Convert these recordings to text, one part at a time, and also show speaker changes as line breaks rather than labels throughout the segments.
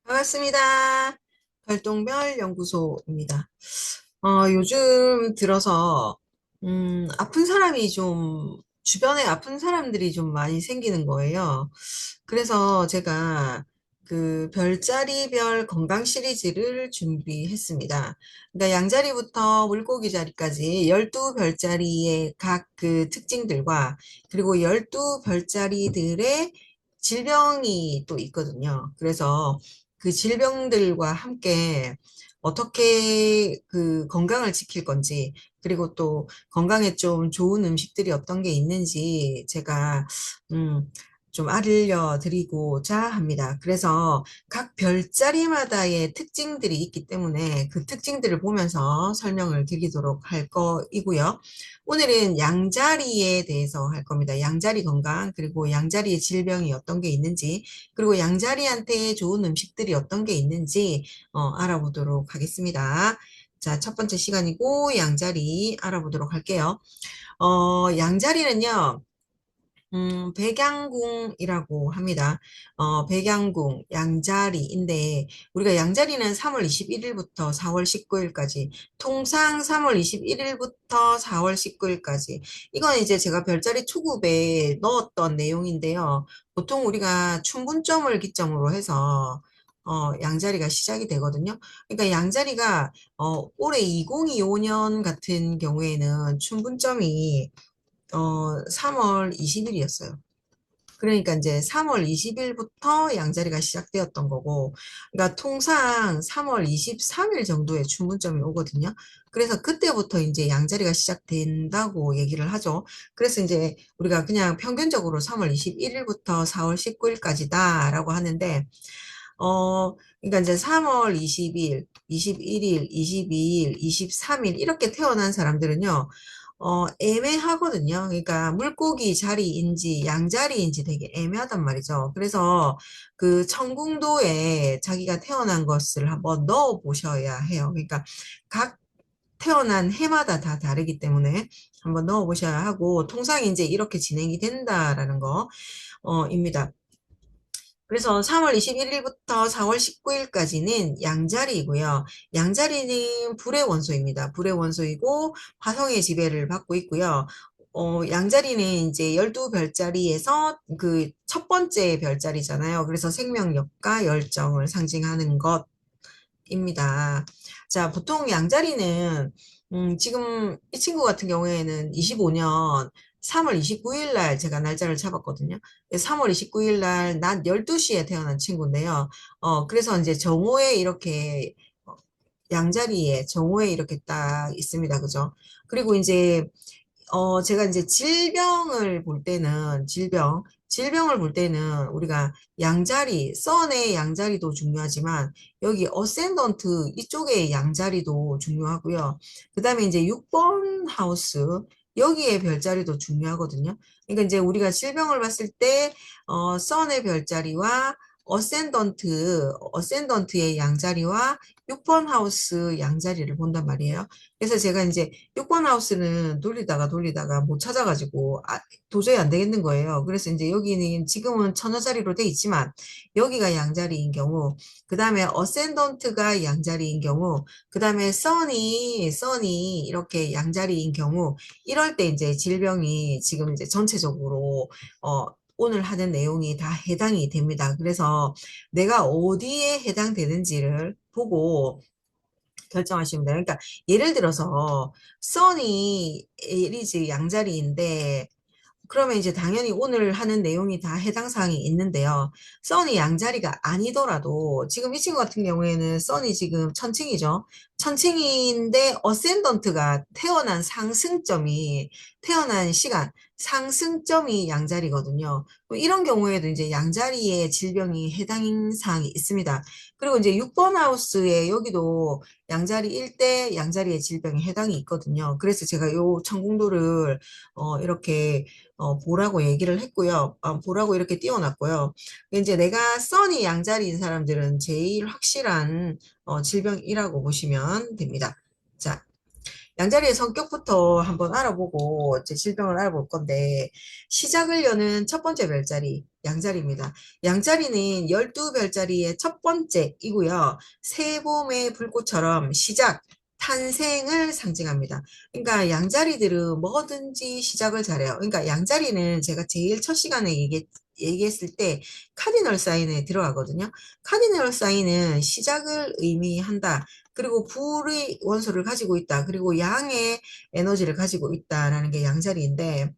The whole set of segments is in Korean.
반갑습니다. 별똥별 연구소입니다. 요즘 들어서, 아픈 사람이 좀, 주변에 아픈 사람들이 좀 많이 생기는 거예요. 그래서 제가 그 별자리별 건강 시리즈를 준비했습니다. 그러니까 양자리부터 물고기 자리까지 12별자리의 각 그 특징들과 그리고 12별자리들의 질병이 또 있거든요. 그래서 그 질병들과 함께 어떻게 그 건강을 지킬 건지, 그리고 또 건강에 좀 좋은 음식들이 어떤 게 있는지 제가, 음, 좀 알려드리고자 합니다. 그래서 각 별자리마다의 특징들이 있기 때문에 그 특징들을 보면서 설명을 드리도록 할 거이고요. 오늘은 양자리에 대해서 할 겁니다. 양자리 건강, 그리고 양자리의 질병이 어떤 게 있는지, 그리고 양자리한테 좋은 음식들이 어떤 게 있는지 알아보도록 하겠습니다. 자, 첫 번째 시간이고 양자리 알아보도록 할게요. 양자리는요. 백양궁이라고 합니다. 백양궁, 양자리인데, 우리가 양자리는 3월 21일부터 4월 19일까지, 통상 3월 21일부터 4월 19일까지, 이건 이제 제가 별자리 초급에 넣었던 내용인데요. 보통 우리가 춘분점을 기점으로 해서, 양자리가 시작이 되거든요. 그러니까 양자리가, 올해 2025년 같은 경우에는 춘분점이 3월 20일이었어요. 그러니까 이제 3월 20일부터 양자리가 시작되었던 거고, 그러니까 통상 3월 23일 정도에 주문점이 오거든요. 그래서 그때부터 이제 양자리가 시작된다고 얘기를 하죠. 그래서 이제 우리가 그냥 평균적으로 3월 21일부터 4월 19일까지다라고 하는데, 그러니까 이제 3월 20일, 21일, 22일, 23일 이렇게 태어난 사람들은요, 애매하거든요. 그러니까 물고기 자리인지 양자리인지 되게 애매하단 말이죠. 그래서 그 청궁도에 자기가 태어난 것을 한번 넣어 보셔야 해요. 그러니까 각 태어난 해마다 다 다르기 때문에 한번 넣어 보셔야 하고, 통상 이제 이렇게 진행이 된다라는 거, 입니다. 그래서 3월 21일부터 4월 19일까지는 양자리이고요. 양자리는 불의 원소입니다. 불의 원소이고 화성의 지배를 받고 있고요. 양자리는 이제 12별자리에서 그 첫 번째 별자리잖아요. 그래서 생명력과 열정을 상징하는 것입니다. 자, 보통 양자리는 지금 이 친구 같은 경우에는 25년 3월 29일 날 제가 날짜를 잡았거든요. 3월 29일 날 낮 12시에 태어난 친구인데요. 그래서 이제 정오에 이렇게 양자리에 정오에 이렇게 딱 있습니다. 그죠? 그리고 이제 제가 이제 질병을 볼 때는, 질병을 볼 때는 우리가 양자리, 선의 양자리도 중요하지만, 여기 어센던트 이쪽의 양자리도 중요하고요. 그 다음에 이제 6번 하우스, 여기에 별자리도 중요하거든요. 그러니까 이제 우리가 질병을 봤을 때, 선의 별자리와 어센던트의 양자리와 6번 하우스 양자리를 본단 말이에요. 그래서 제가 이제 6번 하우스는 돌리다가 못 찾아가지고 도저히 안 되겠는 거예요. 그래서 이제 여기는 지금은 천여자리로 돼 있지만 여기가 양자리인 경우, 그 다음에 어센던트가 양자리인 경우, 그 다음에 선이 이렇게 양자리인 경우, 이럴 때 이제 질병이 지금 이제 전체적으로 어, 오늘 하는 내용이 다 해당이 됩니다. 그래서 내가 어디에 해당되는지를 보고 결정하시면 돼요. 그러니까 예를 들어서 써니 에리즈 양자리인데 그러면 이제 당연히 오늘 하는 내용이 다 해당 사항이 있는데요. 써니 양자리가 아니더라도 지금 이 친구 같은 경우에는 써니 지금 천칭이죠. 천칭인데 어센던트가 태어난 시간 상승점이 양자리거든요. 이런 경우에도 이제 양자리의 질병이 해당 사항이 있습니다. 그리고 이제 6번 하우스에 여기도 양자리 1대 양자리의 질병에 해당이 있거든요. 그래서 제가 요 천궁도를 이렇게 보라고 얘기를 했고요. 보라고 이렇게 띄워놨고요. 이제 내가 써니 양자리인 사람들은 제일 확실한 질병이라고 보시면 됩니다. 자, 양자리의 성격부터 한번 알아보고 제 질병을 알아볼 건데 시작을 여는 첫 번째 별자리 양자리입니다. 양자리는 12별자리의 첫 번째이고요. 새봄의 불꽃처럼 시작, 탄생을 상징합니다. 그러니까 양자리들은 뭐든지 시작을 잘해요. 그러니까 양자리는 제가 제일 첫 시간에 얘기했을 때 카디널 사인에 들어가거든요. 카디널 사인은 시작을 의미한다. 그리고 불의 원소를 가지고 있다. 그리고 양의 에너지를 가지고 있다라는 게 양자리인데,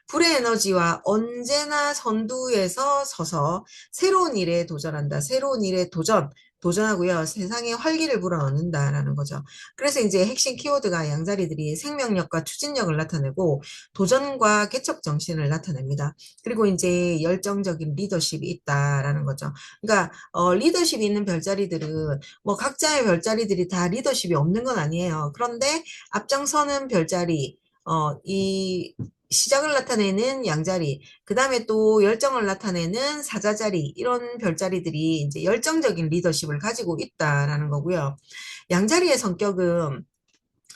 불의 에너지와 언제나 선두에서 서서 새로운 일에 도전한다. 새로운 일에 도전하고요. 세상에 활기를 불어넣는다라는 거죠. 그래서 이제 핵심 키워드가 양자리들이 생명력과 추진력을 나타내고 도전과 개척 정신을 나타냅니다. 그리고 이제 열정적인 리더십이 있다라는 거죠. 그러니까 리더십이 있는 별자리들은 뭐 각자의 별자리들이 다 리더십이 없는 건 아니에요. 그런데 앞장서는 별자리, 이 시작을 나타내는 양자리, 그 다음에 또 열정을 나타내는 사자자리, 이런 별자리들이 이제 열정적인 리더십을 가지고 있다라는 거고요. 양자리의 성격은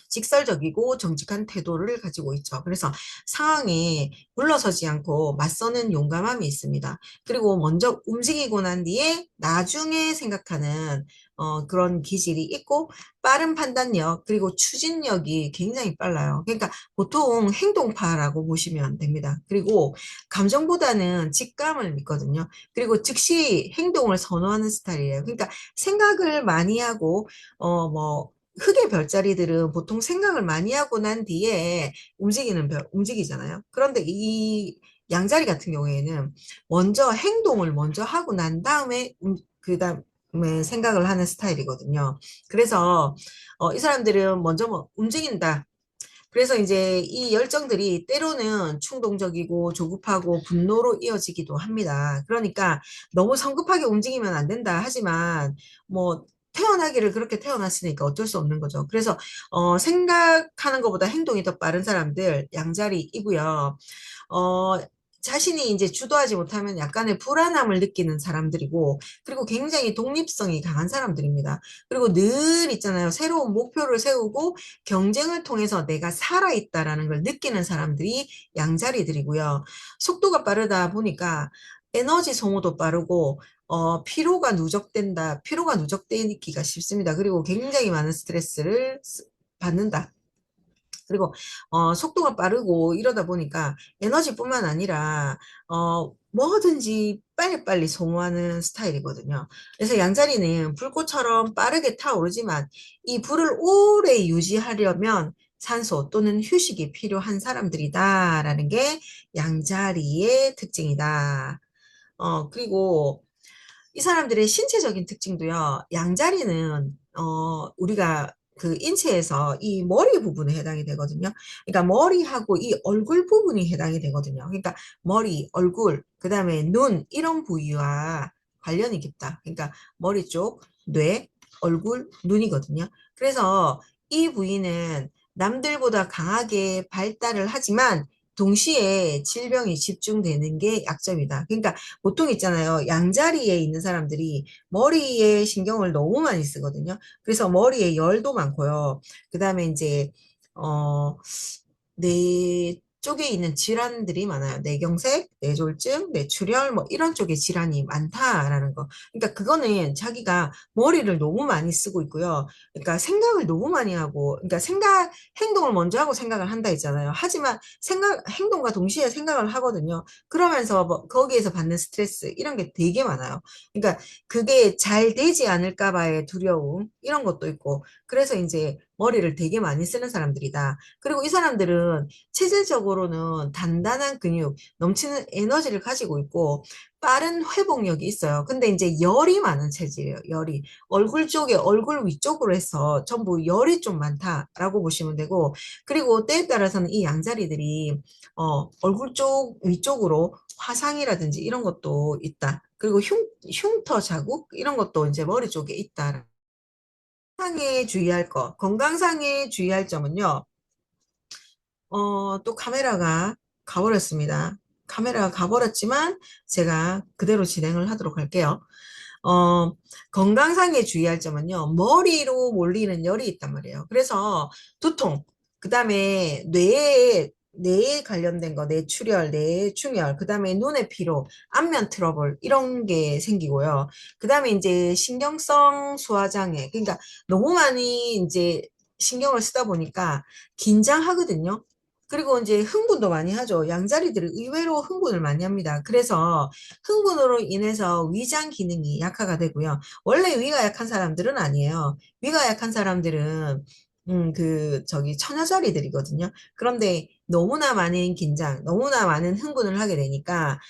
직설적이고 정직한 태도를 가지고 있죠. 그래서 상황에 물러서지 않고 맞서는 용감함이 있습니다. 그리고 먼저 움직이고 난 뒤에 나중에 생각하는 그런 기질이 있고, 빠른 판단력 그리고 추진력이 굉장히 빨라요. 그러니까 보통 행동파라고 보시면 됩니다. 그리고 감정보다는 직감을 믿거든요. 그리고 즉시 행동을 선호하는 스타일이에요. 그러니까 생각을 많이 하고 뭐 흑의 별자리들은 보통 생각을 많이 하고 난 뒤에 움직이잖아요. 그런데 이 양자리 같은 경우에는 먼저 행동을 먼저 하고 난 다음에 그 다음에 생각을 하는 스타일이거든요. 그래서 이 사람들은 먼저 뭐 움직인다. 그래서 이제 이 열정들이 때로는 충동적이고 조급하고 분노로 이어지기도 합니다. 그러니까 너무 성급하게 움직이면 안 된다. 하지만 뭐 태어나기를 그렇게 태어났으니까 어쩔 수 없는 거죠. 그래서 생각하는 것보다 행동이 더 빠른 사람들 양자리이고요. 어, 자신이 이제 주도하지 못하면 약간의 불안함을 느끼는 사람들이고, 그리고 굉장히 독립성이 강한 사람들입니다. 그리고 늘 있잖아요. 새로운 목표를 세우고 경쟁을 통해서 내가 살아있다라는 걸 느끼는 사람들이 양자리들이고요. 속도가 빠르다 보니까 에너지 소모도 빠르고, 피로가 누적되기가 쉽습니다. 그리고 굉장히 많은 스트레스를 받는다. 그리고 속도가 빠르고 이러다 보니까 에너지뿐만 아니라 뭐든지 빨리빨리 소모하는 스타일이거든요. 그래서 양자리는 불꽃처럼 빠르게 타오르지만 이 불을 오래 유지하려면 산소 또는 휴식이 필요한 사람들이다라는 게 양자리의 특징이다. 그리고 이 사람들의 신체적인 특징도요. 양자리는 우리가 그 인체에서 이 머리 부분에 해당이 되거든요. 그러니까 머리하고 이 얼굴 부분이 해당이 되거든요. 그러니까 머리, 얼굴, 그다음에 눈 이런 부위와 관련이 깊다. 그러니까 머리 쪽, 뇌, 얼굴, 눈이거든요. 그래서 이 부위는 남들보다 강하게 발달을 하지만 동시에 질병이 집중되는 게 약점이다. 그러니까 보통 있잖아요. 양자리에 있는 사람들이 머리에 신경을 너무 많이 쓰거든요. 그래서 머리에 열도 많고요. 그 다음에 이제, 뇌 쪽에 있는 질환들이 많아요. 뇌경색, 뇌졸중, 뇌출혈, 뭐 이런 쪽에 질환이 많다라는 거. 그러니까 그거는 자기가 머리를 너무 많이 쓰고 있고요. 그러니까 생각을 너무 많이 하고, 그러니까 행동을 먼저 하고 생각을 한다 했잖아요. 하지만 행동과 동시에 생각을 하거든요. 그러면서 뭐 거기에서 받는 스트레스, 이런 게 되게 많아요. 그러니까 그게 잘 되지 않을까 봐의 두려움, 이런 것도 있고, 그래서 이제 머리를 되게 많이 쓰는 사람들이다. 그리고 이 사람들은 체질적으로는 단단한 근육, 넘치는 에너지를 가지고 있고 빠른 회복력이 있어요. 근데 이제 열이 많은 체질이에요. 열이. 얼굴 쪽에 얼굴 위쪽으로 해서 전부 열이 좀 많다라고 보시면 되고, 그리고 때에 따라서는 이 양자리들이 얼굴 쪽 위쪽으로 화상이라든지 이런 것도 있다. 그리고 흉터 자국 이런 것도 이제 머리 쪽에 있다. 상에 주의할 것, 건강상에 주의할 점은요. 또 카메라가 가버렸습니다. 카메라가 가버렸지만 제가 그대로 진행을 하도록 할게요. 어, 건강상에 주의할 점은요. 머리로 몰리는 열이 있단 말이에요. 그래서 두통, 그 다음에 뇌에 뇌에 관련된 거, 뇌출혈, 뇌충혈, 그 다음에 눈의 피로, 안면 트러블, 이런 게 생기고요. 그 다음에 이제 신경성 소화장애. 그러니까 너무 많이 이제 신경을 쓰다 보니까 긴장하거든요. 그리고 이제 흥분도 많이 하죠. 양자리들은 의외로 흥분을 많이 합니다. 그래서 흥분으로 인해서 위장 기능이 약화가 되고요. 원래 위가 약한 사람들은 아니에요. 위가 약한 사람들은 저기 처녀자리들이거든요. 그런데 너무나 많은 긴장, 너무나 많은 흥분을 하게 되니까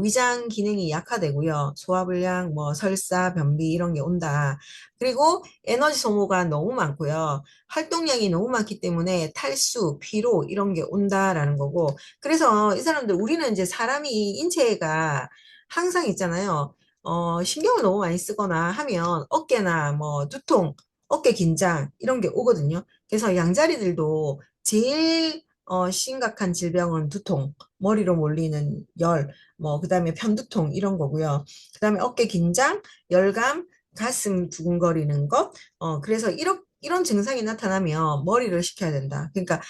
위장 기능이 약화되고요. 소화불량, 뭐 설사, 변비 이런 게 온다. 그리고 에너지 소모가 너무 많고요. 활동량이 너무 많기 때문에 탈수, 피로 이런 게 온다라는 거고. 그래서 이 사람들 우리는 이제 사람이 인체가 항상 있잖아요. 신경을 너무 많이 쓰거나 하면 어깨나 뭐 두통, 어깨 긴장 이런 게 오거든요. 그래서 양자리들도 제일 심각한 질병은 두통, 머리로 몰리는 열, 뭐 그다음에 편두통 이런 거고요. 그다음에 어깨 긴장, 열감, 가슴 두근거리는 것. 그래서 이런 증상이 나타나면 머리를 식혀야 된다. 그러니까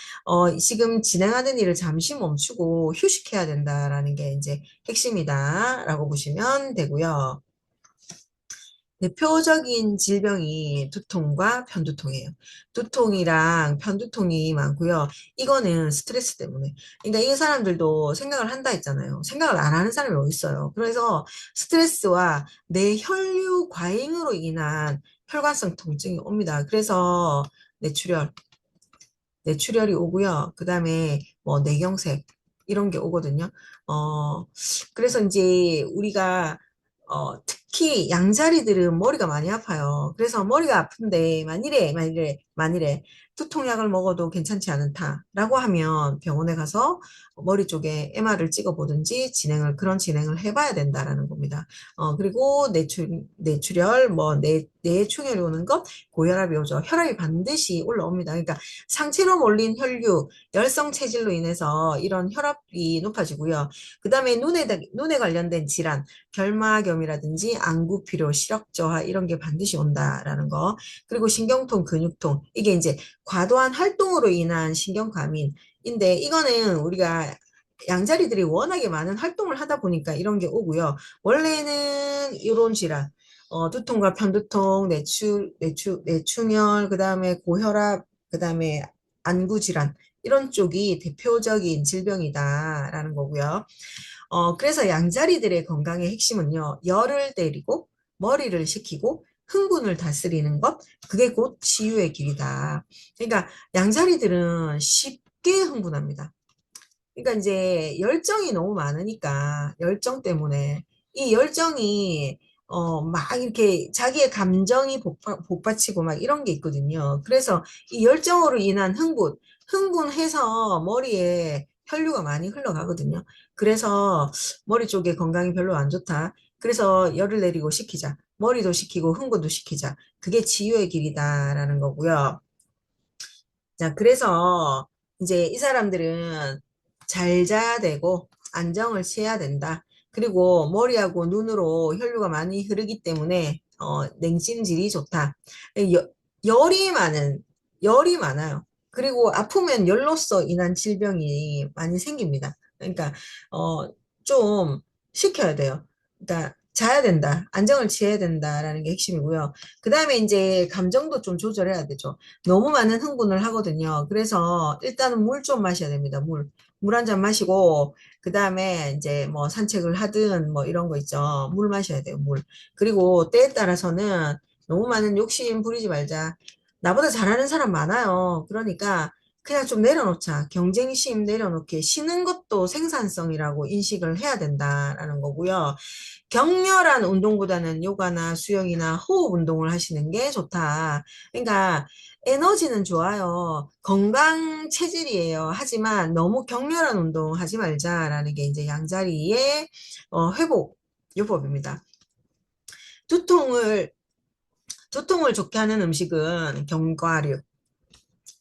지금 진행하는 일을 잠시 멈추고 휴식해야 된다라는 게 이제 핵심이다라고 보시면 되고요. 대표적인 질병이 두통과 편두통이에요. 두통이랑 편두통이 많고요. 이거는 스트레스 때문에. 그러니까 이 사람들도 생각을 한다 했잖아요. 생각을 안 하는 사람이 어디 있어요. 그래서 스트레스와 뇌혈류 과잉으로 인한 혈관성 통증이 옵니다. 그래서 뇌출혈, 뇌출혈이 오고요. 그 다음에 뭐 뇌경색 이런 게 오거든요. 어, 그래서 이제 우리가 특히 양자리들은 머리가 많이 아파요. 그래서 머리가 아픈데 만일에 두통약을 먹어도 괜찮지 않다라고 하면 병원에 가서 머리 쪽에 MR을 찍어보든지 그런 진행을 해봐야 된다라는 겁니다. 그리고 뇌출혈, 뭐 뇌충혈이 오는 것, 고혈압이 오죠. 혈압이 반드시 올라옵니다. 그러니까 상체로 몰린 혈류, 열성 체질로 인해서 이런 혈압이 높아지고요. 그 다음에 눈에 관련된 질환, 결막염이라든지 안구 피로, 시력 저하 이런 게 반드시 온다라는 거. 그리고 신경통, 근육통. 이게 이제 과도한 활동으로 인한 신경과민인데 이거는 우리가 양자리들이 워낙에 많은 활동을 하다 보니까 이런 게 오고요. 원래는 이런 질환, 두통과 편두통, 뇌충혈, 그 다음에 고혈압, 그 다음에 안구 질환, 이런 쪽이 대표적인 질병이다라는 거고요. 그래서 양자리들의 건강의 핵심은요, 열을 때리고 머리를 식히고 흥분을 다스리는 것, 그게 곧 치유의 길이다. 그러니까 양자리들은 쉽게 흥분합니다. 그러니까 이제 열정이 너무 많으니까 열정 때문에 이 열정이 막 이렇게 자기의 감정이 복받치고 막 이런 게 있거든요. 그래서 이 열정으로 인한 흥분해서 머리에 혈류가 많이 흘러가거든요. 그래서 머리 쪽에 건강이 별로 안 좋다. 그래서 열을 내리고 식히자. 머리도 식히고 흥분도 식히자. 그게 치유의 길이다라는 거고요. 자, 그래서 이제 이 사람들은 잘 자야 되고 안정을 취해야 된다. 그리고 머리하고 눈으로 혈류가 많이 흐르기 때문에 냉찜질이 좋다. 여- 열이 많은 열이 많아요. 그리고 아프면 열로서 인한 질병이 많이 생깁니다. 그러니까 좀 식혀야 돼요. 그러니까 자야 된다. 안정을 취해야 된다라는 게 핵심이고요. 그 다음에 이제 감정도 좀 조절해야 되죠. 너무 많은 흥분을 하거든요. 그래서 일단은 물 좀 마셔야 됩니다. 물 한 잔 마시고, 그 다음에 이제 뭐 산책을 하든 뭐 이런 거 있죠. 물 마셔야 돼요, 물. 그리고 때에 따라서는 너무 많은 욕심 부리지 말자. 나보다 잘하는 사람 많아요. 그러니까 그냥 좀 내려놓자. 경쟁심 내려놓게. 쉬는 것도 생산성이라고 인식을 해야 된다라는 거고요. 격렬한 운동보다는 요가나 수영이나 호흡 운동을 하시는 게 좋다. 그러니까 에너지는 좋아요. 건강 체질이에요. 하지만 너무 격렬한 운동 하지 말자라는 게 이제 양자리의 회복 요법입니다. 두통을 두통을 좋게 하는 음식은 견과류,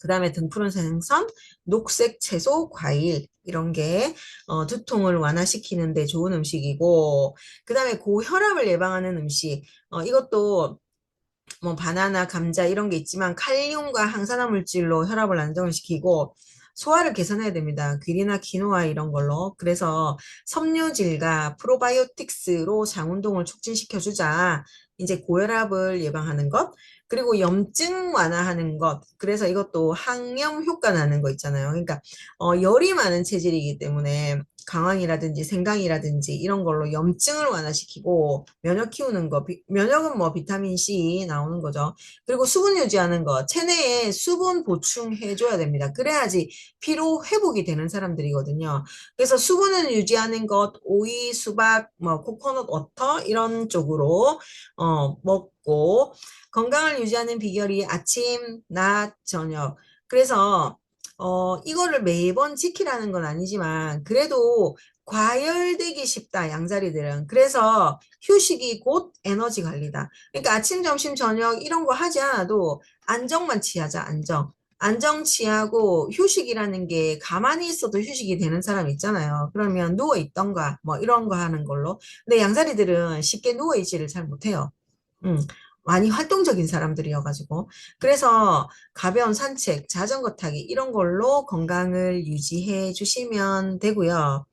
그 다음에 등푸른 생선, 녹색 채소, 과일 이런 게 두통을 완화시키는 데 좋은 음식이고, 그 다음에 고혈압을 예방하는 음식, 이것도 뭐 바나나, 감자 이런 게 있지만 칼륨과 항산화 물질로 혈압을 안정시키고 소화를 개선해야 됩니다. 귀리나 키노아 이런 걸로. 그래서 섬유질과 프로바이오틱스로 장 운동을 촉진시켜 주자. 이제 고혈압을 예방하는 것, 그리고 염증 완화하는 것. 그래서 이것도 항염 효과 나는 거 있잖아요. 그러니까 열이 많은 체질이기 때문에 강황이라든지 생강이라든지 이런 걸로 염증을 완화시키고 면역 키우는 거, 면역은 뭐 비타민 C 나오는 거죠. 그리고 수분 유지하는 거, 체내에 수분 보충해줘야 됩니다. 그래야지 피로 회복이 되는 사람들이거든요. 그래서 수분을 유지하는 것, 오이, 수박, 뭐 코코넛 워터 이런 쪽으로 먹고 건강을 유지하는 비결이 아침, 낮, 저녁. 그래서 이거를 매번 지키라는 건 아니지만 그래도 과열되기 쉽다, 양자리들은. 그래서 휴식이 곧 에너지 관리다. 그러니까 아침, 점심, 저녁 이런 거 하지 않아도 안정만 취하자, 안정. 안정 취하고 휴식이라는 게 가만히 있어도 휴식이 되는 사람 있잖아요. 그러면 누워 있던가 뭐 이런 거 하는 걸로. 근데 양자리들은 쉽게 누워 있지를 잘 못해요. 음, 많이 활동적인 사람들이어가지고. 그래서 가벼운 산책, 자전거 타기 이런 걸로 건강을 유지해 주시면 되고요.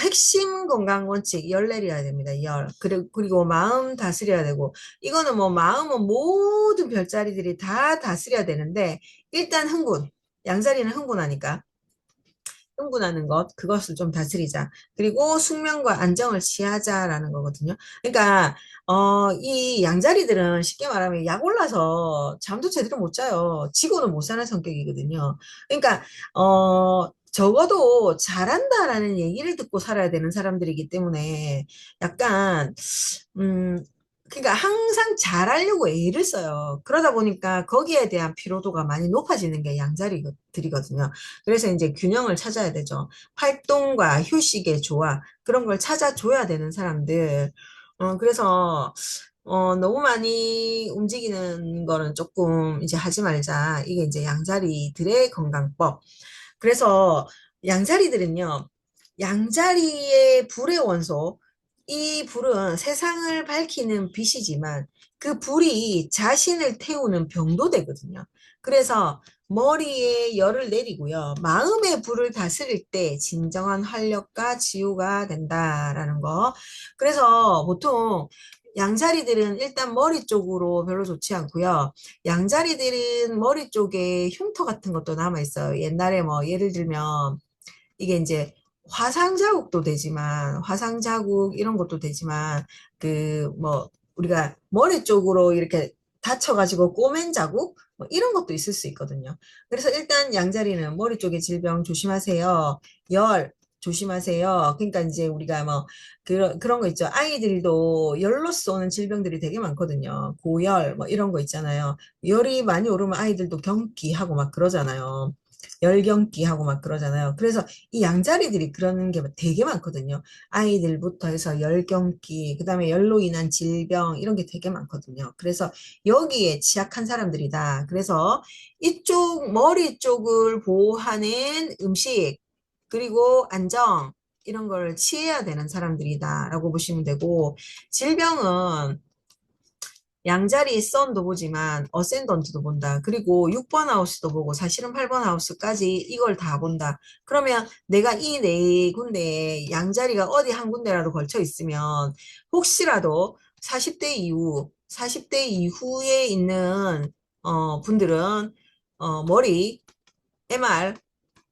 핵심 건강 원칙, 열 내려야 됩니다. 열. 그리고 마음 다스려야 되고, 이거는 뭐 마음은 모든 별자리들이 다 다스려야 되는데, 일단 흥분. 양자리는 흥분하니까. 흥분하는 것, 그것을 좀 다스리자. 그리고 숙면과 안정을 취하자라는 거거든요. 그러니까, 이 양자리들은 쉽게 말하면 약 올라서 잠도 제대로 못 자요. 지고는 못 사는 성격이거든요. 그러니까, 적어도 잘한다라는 얘기를 듣고 살아야 되는 사람들이기 때문에 약간, 음, 그러니까 항상 잘하려고 애를 써요. 그러다 보니까 거기에 대한 피로도가 많이 높아지는 게 양자리들이거든요. 그래서 이제 균형을 찾아야 되죠. 활동과 휴식의 조화, 그런 걸 찾아줘야 되는 사람들. 그래서, 너무 많이 움직이는 거는 조금 이제 하지 말자. 이게 이제 양자리들의 건강법. 그래서 양자리들은요, 양자리의 불의 원소, 이 불은 세상을 밝히는 빛이지만 그 불이 자신을 태우는 병도 되거든요. 그래서 머리에 열을 내리고요. 마음의 불을 다스릴 때 진정한 활력과 치유가 된다라는 거. 그래서 보통 양자리들은 일단 머리 쪽으로 별로 좋지 않고요. 양자리들은 머리 쪽에 흉터 같은 것도 남아 있어요. 옛날에 뭐 예를 들면 이게 이제 화상 자국도 되지만 화상 자국 이런 것도 되지만 그 뭐 우리가 머리 쪽으로 이렇게 다쳐가지고 꼬맨 자국 뭐 이런 것도 있을 수 있거든요. 그래서 일단 양자리는 머리 쪽에 질병 조심하세요. 열 조심하세요. 그러니까 이제 우리가 뭐 그런 거 있죠. 아이들도 열로써 오는 질병들이 되게 많거든요. 고열 뭐 이런 거 있잖아요. 열이 많이 오르면 아이들도 경기하고 막 그러잖아요. 열경기하고 막 그러잖아요. 그래서 이 양자리들이 그러는 게 되게 많거든요. 아이들부터 해서 열경기, 그다음에 열로 인한 질병 이런 게 되게 많거든요. 그래서 여기에 취약한 사람들이다. 그래서 이쪽 머리 쪽을 보호하는 음식 그리고 안정 이런 걸 취해야 되는 사람들이다라고 보시면 되고 질병은 양자리 썬도 보지만 어센던트도 본다. 그리고 6번 하우스도 보고 사실은 8번 하우스까지 이걸 다 본다. 그러면 내가 이 네 군데에 양자리가 어디 한 군데라도 걸쳐 있으면 혹시라도 40대 이후, 40대 이후에 있는 분들은 머리, MR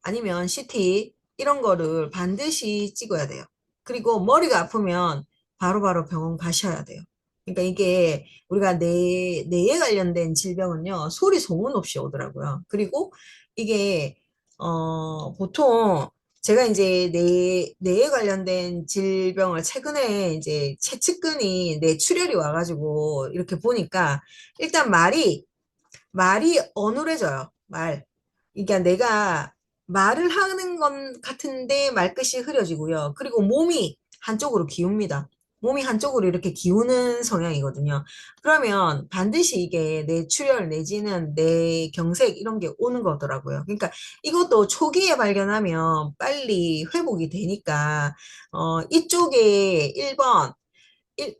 아니면 CT 이런 거를 반드시 찍어야 돼요. 그리고 머리가 아프면 바로바로 병원 가셔야 돼요. 그러니까 이게 우리가 뇌에 관련된 질병은요, 소리 소문 없이 오더라고요. 그리고 이게, 보통 제가 이제 뇌에 관련된 질병을 최근에 이제 최측근이 뇌출혈이 와가지고 이렇게 보니까 일단 말이 어눌해져요. 말. 그러니까 내가 말을 하는 건 같은데 말끝이 흐려지고요. 그리고 몸이 한쪽으로 기웁니다. 몸이 한쪽으로 이렇게 기우는 성향이거든요. 그러면 반드시 이게 뇌출혈 내지는 뇌경색 이런 게 오는 거더라고요. 그러니까 이것도 초기에 발견하면 빨리 회복이 되니까 이쪽에 1번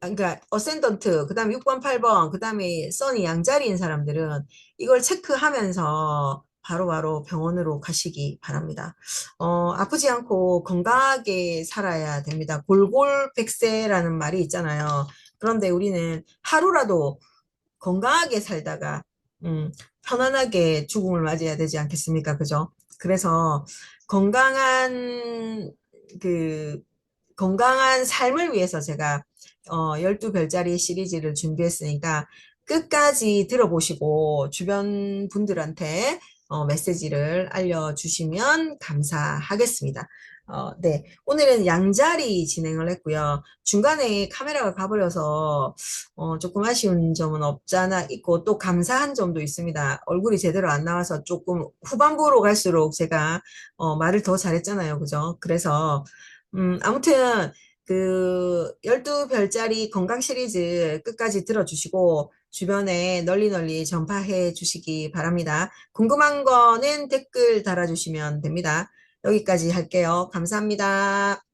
그러니까 어센던트, 그다음에 6번, 8번, 그다음에 써니 양자리인 사람들은 이걸 체크하면서 바로바로 병원으로 가시기 바랍니다. 아프지 않고 건강하게 살아야 됩니다. 골골백세라는 말이 있잖아요. 그런데 우리는 하루라도 건강하게 살다가 편안하게 죽음을 맞이해야 되지 않겠습니까? 그죠? 그래서 건강한 그 건강한 삶을 위해서 제가 12별짜리 시리즈를 준비했으니까 끝까지 들어보시고 주변 분들한테 메시지를 알려주시면 감사하겠습니다. 네. 오늘은 양자리 진행을 했고요. 중간에 카메라가 가버려서 조금 아쉬운 점은 없잖아 있고 또 감사한 점도 있습니다. 얼굴이 제대로 안 나와서 조금 후반부로 갈수록 제가 말을 더 잘했잖아요. 그죠? 그래서 아무튼 그 12별짜리 건강 시리즈 끝까지 들어주시고 주변에 널리 널리 전파해 주시기 바랍니다. 궁금한 거는 댓글 달아주시면 됩니다. 여기까지 할게요. 감사합니다.